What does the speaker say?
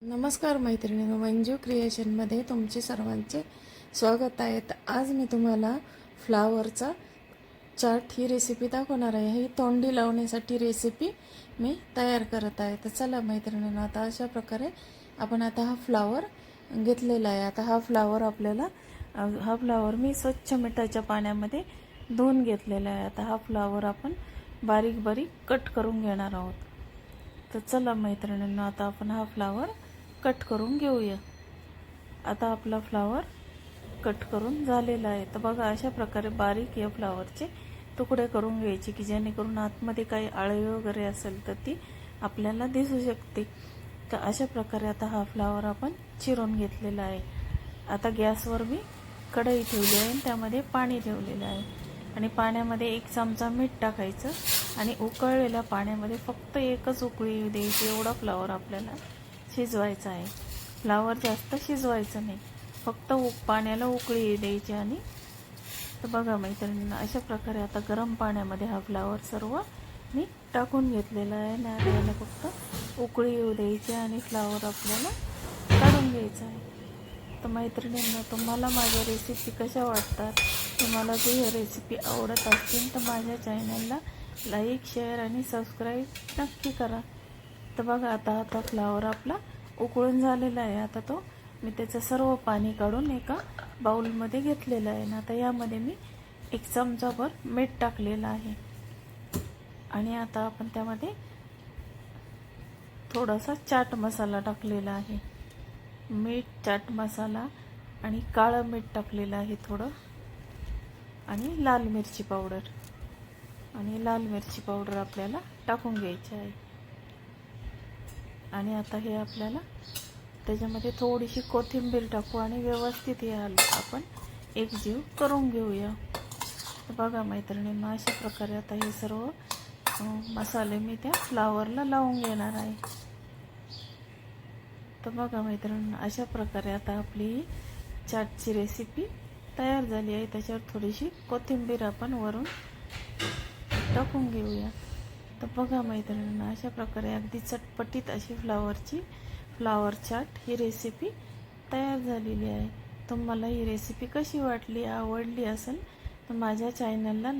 नमस्कार मैत्रिणींनो, मंजू क्रिएशनमध्ये तुमचे सर्वांचे स्वागत आहे. तर आज मी तुम्हाला फ्लावरचा चाट ही रेसिपी दाखवणार आहे. ही तोंडी लावण्यासाठी रेसिपी मी तयार करत आहे. तर चला मैत्रिणींनो, आता अशा प्रकारे आपण आता हा फ्लावर घेतलेला आहे. आता हा फ्लावर आपल्याला हा फ्लावर मी स्वच्छ मिठाच्या पाण्यामध्ये धुवून घेतलेला आहे. आता हा फ्लावर आपण बारीक बारीक कट करून घेणार आहोत. तर चला मैत्रिणींनो, आता आपण हा फ्लावर कट करून घेऊया. आता आपला फ्लावर कट करून झालेला आहे. तर बघा, अशा प्रकारे बारीक या फ्लावरचे तुकडे करून घ्यायचे की जेणेकरून आतमध्ये काही आळी वगैरे असेल तर ती आपल्याला दिसू शकते. तर अशा प्रकारे आता हा फ्लावर आपण चिरून घेतलेला आहे. आता गॅसवर मी कढई ठेवली आहे आणि त्यामध्ये पाणी ठेवलेलं आहे आणि पाण्यामध्ये 1 चमचा मीठ टाकायचं आणि उकळलेल्या पाण्यामध्ये फक्त एकच उकळी येऊ द्यायची. एवढा फ्लावर आपल्याला शिजवायचा आहे. फ्लावर जास्त शिजवायचं नाही, फक्त पाण्याला उकळी द्यायची. आणि तर बघा मैत्रिणींना, अशा प्रकारे आता गरम पाण्यामध्ये हा फ्लावर सर्व मी टाकून घेतलेला आहे आणि याला फक्त उकळी येऊ द्यायची आणि फ्लावर आपल्याला काढून घ्यायचा आहे. तर मैत्रिणींना, तुम्हाला माझ्या रेसिपी कशा वाटतात? तुम्हाला जर ह्या रेसिपी आवडत असतील तर माझ्या चॅनलला लाईक, शेअर आणि सबस्क्राईब नक्की करा. तर बघा, आता फ्लावर आपला उकळून झालेला आहे. आता तो मी त्याचं सर्व पाणी काढून एका बाउलमध्ये घेतलेलं आहे ना. आता यामध्ये मी 1 चमचाभर मीठ टाकलेलं आहे आणि आता आपण त्यामध्ये थोडासा चाट मसाला टाकलेला आहे. मीठ, चाट मसाला आणि काळं मीठ टाकलेलं आहे थोडं, आणि लाल मिरची पावडर आपल्याला टाकून घ्यायची आहे. आणि आता हे आपल्याला त्याच्यामध्ये थोडीशी कोथिंबीर टाकू आणि व्यवस्थित हे आपण एकजीव करून घेऊया. तर बघा मैत्रिणींना, अशा प्रकारे आता हे सर्व मसाले मी त्या फ्लावरला लावून घेणार आहे. तर बघा मैत्रिणींना, अशा प्रकारे आता आपली चाटची रेसिपी तयार झाली आहे. त्याच्यावर थोडीशी कोथिंबीर आपण वरून टाकून घेऊया. तर बघा मैत्रिणींना, अशा प्रकारे अगदी चटपटीत अशी फ्लावर चाट ही रेसिपी तयार झालेली आहे. तुम्हाला ही रेसिपी कशी वाटली, आवडली असेल तर माझ्या चॅनलला